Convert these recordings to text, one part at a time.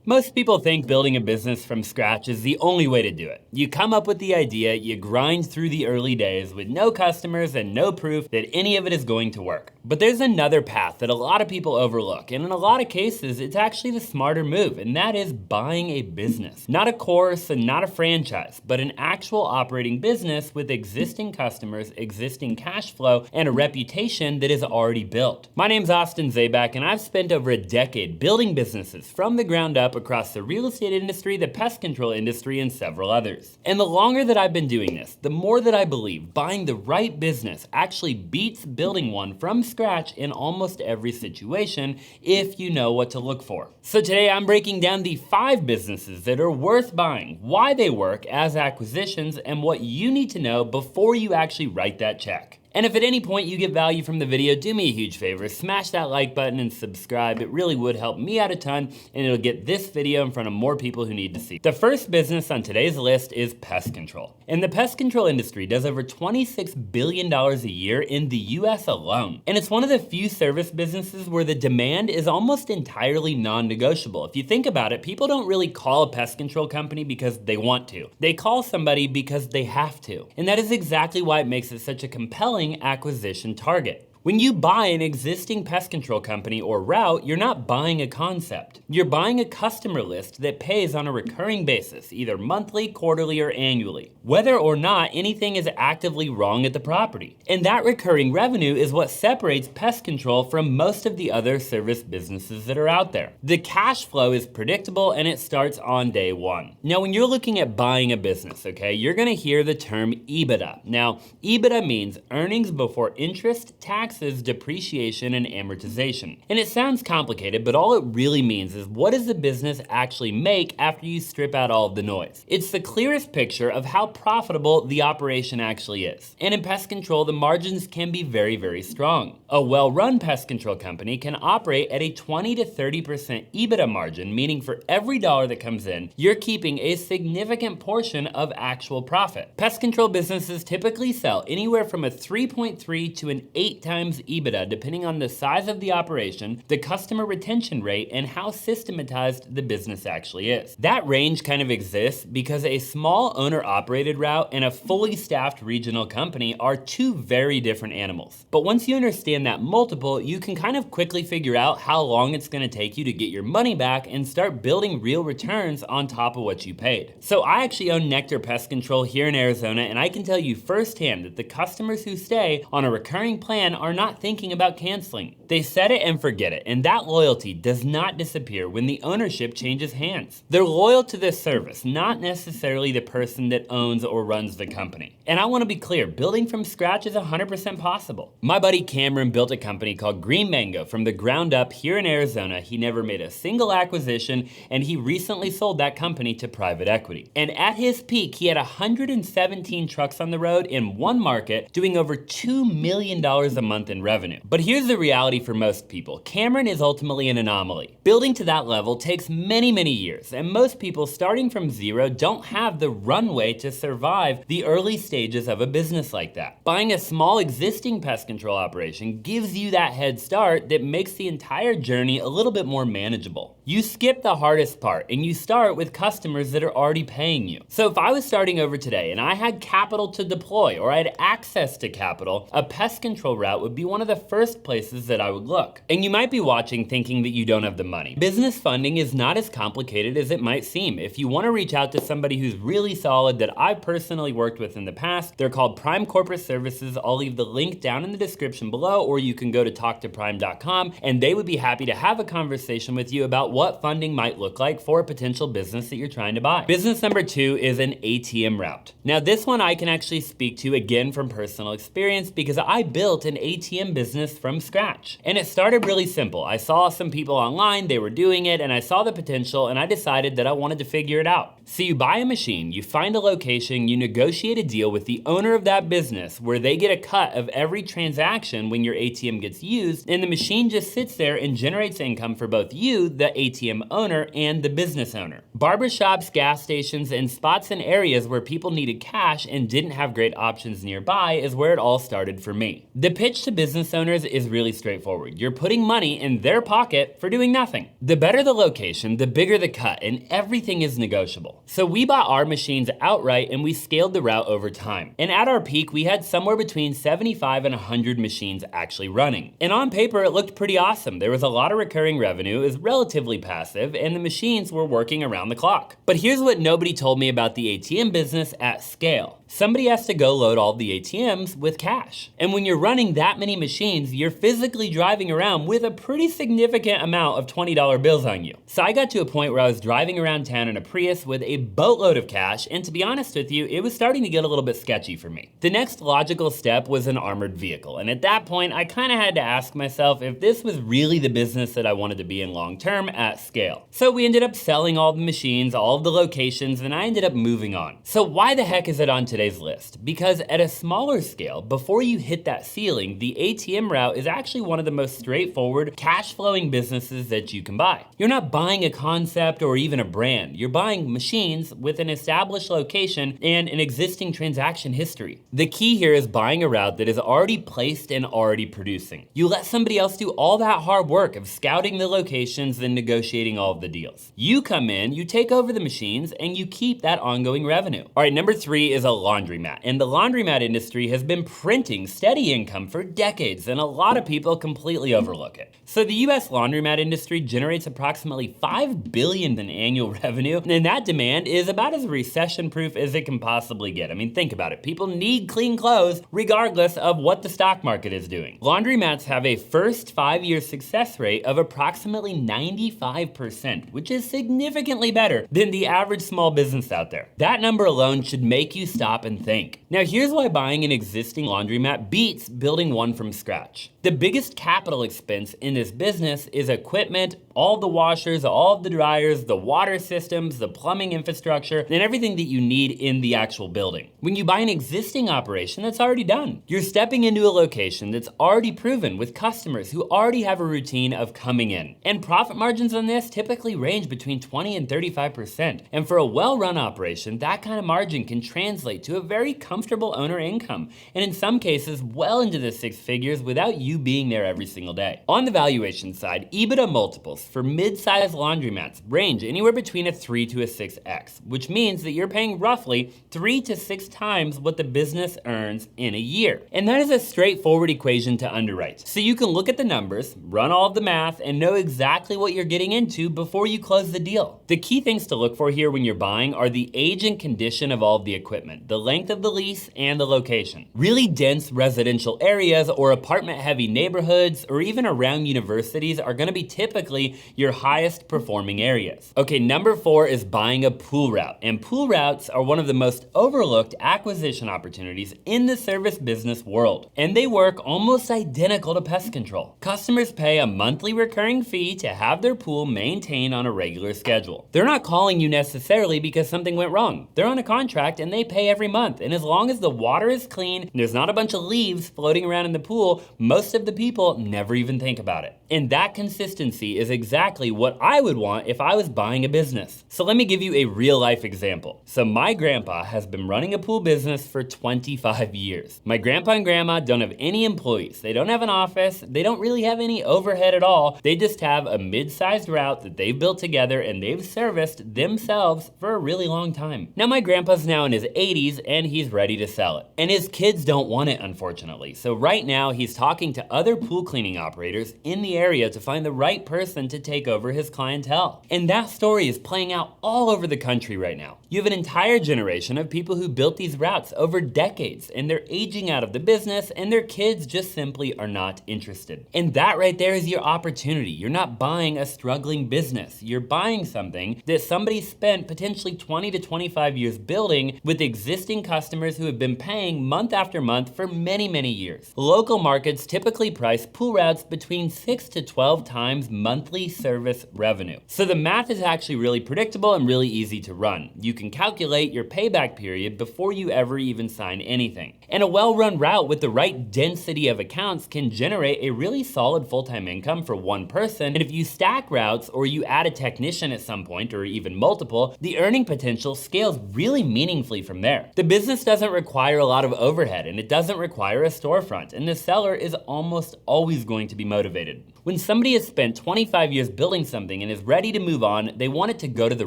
Most people think building a business from scratch is the only way to do it. You come up with the idea, you grind through the early days with no customers and no proof that any of it is going to work. But there's another path that a lot of people overlook, and in a lot of cases, it's actually the smarter move, and that is buying a business. Not a course and not a franchise, but an actual operating business with existing customers, existing cash flow, and a reputation that is already built. My name's Austin Zabak, and I've spent over a decade building businesses from the ground up across the real estate industry, the pest control industry, and several others. And the longer that I've been doing this, the more that I believe buying the right business actually beats building one from scratch in almost every situation if you know what to look for. So today I'm breaking down the 5 businesses that are worth buying, why they work as acquisitions, and what you need to know before you actually write that check. And if at any point you get value from the video, do me a huge favor, smash that like button and subscribe. It really would help me out a ton, and it'll get this video in front of more people who need to see. The first business on today's list is pest control. And the pest control industry does over $26 billion a year in the US alone. And it's one of the few service businesses where the demand is almost entirely non-negotiable. If you think about it, people don't really call a pest control company because they want to. They call somebody because they have to. And that is exactly why it makes it such a compelling acquisition target. When you buy an existing pest control company or route, you're not buying a concept. You're buying a customer list that pays on a recurring basis, either monthly, quarterly, or annually, whether or not anything is actively wrong at the property. And that recurring revenue is what separates pest control from most of the other service businesses that are out there. The cash flow is predictable and it starts on day one. Now, when you're looking at buying a business, okay, you're gonna hear the term EBITDA. Now, EBITDA means earnings before interest, taxes, depreciation, and amortization. And it sounds complicated, but all it really means is what does the business actually make after you strip out all of the noise? It's the clearest picture of how profitable the operation actually is. And in pest control, the margins can be very, very strong. A well-run pest control company can operate at a 20 to 30% EBITDA margin, meaning for every dollar that comes in, you're keeping a significant portion of actual profit. Pest control businesses typically sell anywhere from a 3.3 to an 8 times EBITDA, depending on the size of the operation, the customer retention rate, and how systematized the business actually is. That range kind of exists because a small owner-operated route and a fully staffed regional company are two very different animals. But once you understand that multiple, you can kind of quickly figure out how long it's gonna take you to get your money back and start building real returns on top of what you paid. So I actually own Nectar Pest Control here in Arizona, and I can tell you firsthand that the customers who stay on a recurring plan are not thinking about canceling. They set it and forget it, and that loyalty does not disappear when the ownership changes hands. They're loyal to this service, not necessarily the person that owns or runs the company. And I want to be clear, building from scratch is 100% possible. My buddy Cameron built a company called Green Mango from the ground up here in Arizona. He never made a single acquisition, and he recently sold that company to private equity. And at his peak, he had 117 trucks on the road in one market, doing over $2 million a month in revenue. But here's the reality for most people. Cameron is ultimately an anomaly. Building to that level takes many, many years, and most people starting from zero don't have the runway to survive the early stages of a business like that. Buying a small existing pest control operation gives you that head start that makes the entire journey a little bit more manageable. You skip the hardest part and you start with customers that are already paying you. So if I was starting over today and I had capital to deploy or I had access to capital, a pest control route would be one of the first places that I would look. And you might be watching thinking that you don't have the money. Business funding is not as complicated as it might seem. If you want to reach out to somebody who's really solid that I've personally worked with in the past, they're called Prime Corporate Services. I'll leave the link down in the description below, or you can go to talktoprime.com and they would be happy to have a conversation with you about what funding might look like for a potential business that you're trying to buy. Business number 2 is an ATM route. Now this one I can actually speak to again from personal experience because I built an ATM business from scratch. And it started really simple. I saw some people online, they were doing it, and I saw the potential and I decided that I wanted to figure it out. So you buy a machine, you find a location, you negotiate a deal with the owner of that business where they get a cut of every transaction when your ATM gets used, and the machine just sits there and generates income for both you, the ATM owner and the business owner. Barbershops, gas stations, and spots in areas where people needed cash and didn't have great options nearby is where it all started for me. The pitch to business owners is really straightforward. You're putting money in their pocket for doing nothing. The better the location, the bigger the cut, and everything is negotiable. So we bought our machines outright and we scaled the route over time. And at our peak, we had somewhere between 75 and 100 machines actually running. And on paper, it looked pretty awesome. There was a lot of recurring revenue, it was relatively passive, and the machines were working around the clock. But here's what nobody told me about the ATM business at scale. Somebody has to go load all the ATMs with cash. And when you're running that many machines, you're physically driving around with a pretty significant amount of $20 bills on you. So I got to a point where I was driving around town in a Prius with a boatload of cash, and to be honest with you, it was starting to get a little bit sketchy for me. The next logical step was an armored vehicle, and at that point, I kind of had to ask myself if this was really the business that I wanted to be in long term at scale. So we ended up selling all the machines, all of the locations, and I ended up moving on. So why the heck is it on today's list? Because at a smaller scale, before you hit that ceiling, the ATM route is actually one of the most straightforward, cash flowing businesses that you can buy. You're not buying a concept or even a brand. You're buying machines with an established location and an existing transaction history. The key here is buying a route that is already placed and already producing. You let somebody else do all that hard work of scouting the locations and negotiating all of the deals. You come in, you take over the machines, and you keep that ongoing revenue. All right, number 3 is a laundromat. And the laundromat industry has been printing steady income for decades, and a lot of people completely overlook it. So the US laundromat industry generates approximately $5 billion in annual revenue, and that demand is about as recession-proof as it can possibly get. I mean, think about it. People need clean clothes regardless of what the stock market is doing. Laundromats have a first 5-year success rate of approximately 95%, which is significantly better than the average small business out there. That number alone should make you stop and think. Now here's why buying an existing laundromat beats building one from scratch. The biggest capital expense in this business is equipment, all the washers, all of the dryers, the water systems, the plumbing infrastructure, and everything that you need in the actual building. When you buy an existing operation, that's already done. You're stepping into a location that's already proven with customers who already have a routine of coming in. And profit margins on this typically range between 20 and 35%. And for a well-run operation, that kind of margin can translate to a very comfortable owner income, and in some cases, well into the 6 figures without you being there every single day. On the valuation side, EBITDA multiples for mid-sized laundromats range anywhere between a 3 to a 6x, which means that you're paying roughly 3 to 6 times what the business earns in a year. And that is a straightforward equation to underwrite. So you can look at the numbers, run all of the math, and know exactly what you're getting into before you close the deal. The key things to look for here when you're buying are the age and condition of all of the equipment, the length of the lease, and the location. Really dense residential areas or apartment-heavy neighborhoods or even around universities are gonna be typically your highest performing areas. Okay, number 4 is buying a pool route. And pool routes are one of the most overlooked acquisition opportunities in the service business world. And they work almost identical to pest control. Customers pay a monthly recurring fee to have their pool maintained on a regular schedule. They're not calling you necessarily because something went wrong. They're on a contract and they pay every month. And as long as the water is clean and there's not a bunch of leaves floating around in the pool, most of the people never even think about it. And that consistency is exactly what I would want if I was buying a business. So let me give you a real life example. So my grandpa has been running a pool business for 25 years. My grandpa and grandma don't have any employees. They don't have an office. They don't really have any overhead at all. They just have a mid-sized route that they've built together and they've serviced themselves for a really long time. Now my grandpa's now in his 80s and he's ready to sell it. And his kids don't want it, unfortunately. So right now he's talking to other pool cleaning operators in the area to find the right person to take over his clientele. And that story is playing out all over the country right now. You have an entire generation of people who built these routes over decades and they're aging out of the business and their kids just simply are not interested. And that right there is your opportunity. You're not buying a struggling business. You're buying something that somebody spent potentially 20 to 25 years building with existing customers who have been paying month after month for many, many years. Local markets typically price pool routes between $6 6 to 12 times monthly service revenue. So the math is actually really predictable and really easy to run. You can calculate your payback period before you ever even sign anything. And a well-run route with the right density of accounts can generate a really solid full-time income for one person. And if you stack routes or you add a technician at some point or even multiple, the earning potential scales really meaningfully from there. The business doesn't require a lot of overhead and it doesn't require a storefront, and the seller is almost always going to be motivated. When somebody has spent 25 years building something and is ready to move on, they want it to go to the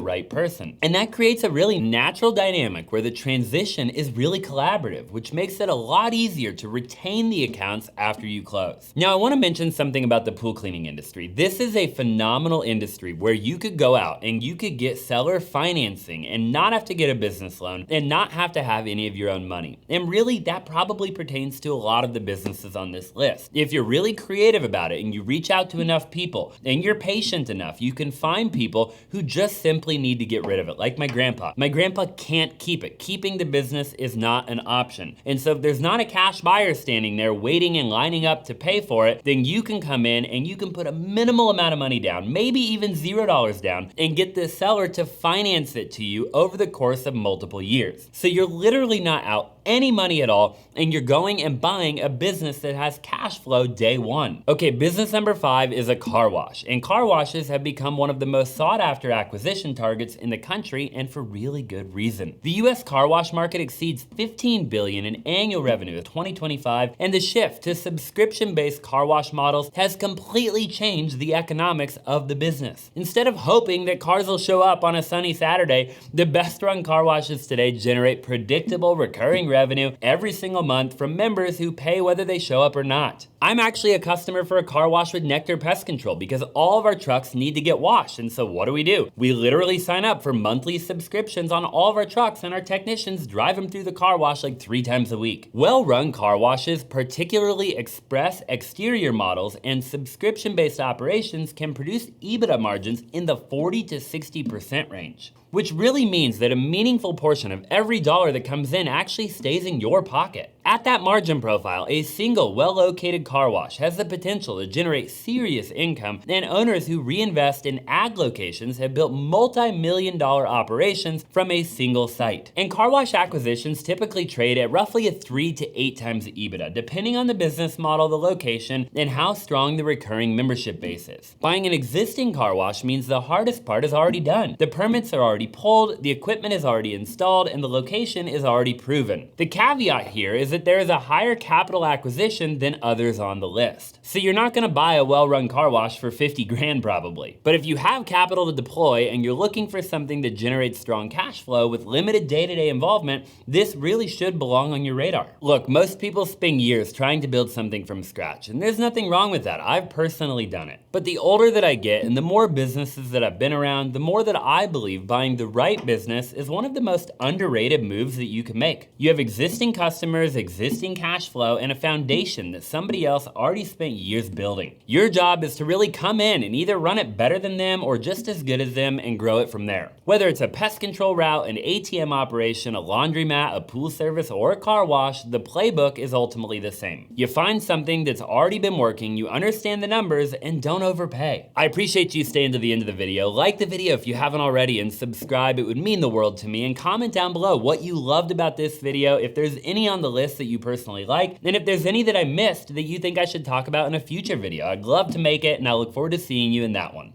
right person. And that creates a really natural dynamic where the transition is really collaborative, which makes it a lot easier to retain the accounts after you close. Now, I want to mention something about the pool cleaning industry. This is a phenomenal industry where you could go out and you could get seller financing and not have to get a business loan and not have to have any of your own money. And really, that probably pertains to a lot of the businesses on this list. If you're really creative about it and you reach out to enough people and you're patient enough, you can find people who just simply need to get rid of it, like my grandpa. My grandpa can't keep it. Keeping the business is not an option. And so if there's not a cash buyer standing there waiting and lining up to pay for it, then you can come in and you can put a minimal amount of money down, maybe even $0 down, and get the seller to finance it to you over the course of multiple years. So you're literally not out any money at all, and you're going and buying a business that has cash flow day one. Okay, business number 5 is a car wash, and car washes have become one of the most sought after acquisition targets in the country, and for really good reason. The US car wash market exceeds $15 billion in annual revenue in 2025, and the shift to subscription-based car wash models has completely changed the economics of the business. Instead of hoping that cars will show up on a sunny Saturday, the best run car washes today generate predictable recurring revenue every single month from members who pay whether they show up or not. I'm actually a customer for a car wash with Nectar Pest Control because all of our trucks need to get washed, and so what do? We literally sign up for monthly subscriptions on all of our trucks, and our technicians drive them through the car wash like 3 times a week. Well-run car washes, particularly express exterior models and subscription-based operations, can produce EBITDA margins in the 40 to 60% range, which really means that a meaningful portion of every dollar that comes in actually stays in your pocket. At that margin profile, a single well-located car wash has the potential to generate serious income, and owners who reinvest in ag locations have built multi-million-dollar operations from a single site. And car wash acquisitions typically trade at roughly a 3 to 8 times EBITDA, depending on the business model, the location, and how strong the recurring membership base is. Buying an existing car wash means the hardest part is already done. The permits are already pulled, the equipment is already installed, and the location is already proven. The caveat here is that there is a higher capital acquisition than others on the list. So you're not gonna buy a well-run car wash for 50 grand probably. But if you have capital to deploy and you're looking for something that generates strong cash flow with limited day-to-day involvement, this really should belong on your radar. Look, most people spend years trying to build something from scratch, and there's nothing wrong with that. I've personally done it. But the older that I get and the more businesses that I've been around, the more that I believe buying the right business is one of the most underrated moves that you can make. You have existing customers, existing cash flow, and a foundation that somebody else already spent years building. Your job is to really come in and either run it better than them or just as good as them and grow it from there. Whether it's a pest control route, an ATM operation, a laundromat, a pool service, or a car wash, the playbook is ultimately the same. You find something that's already been working, you understand the numbers, and don't overpay. I appreciate you staying to the end of the video. Like the video if you haven't already, and subscribe. It would mean the world to me. And comment down below what you loved about this video, if there's any on the list that you personally like, and if there's any that I missed that you think I should talk about in a future video. I'd love to make it, and I look forward to seeing you in that one.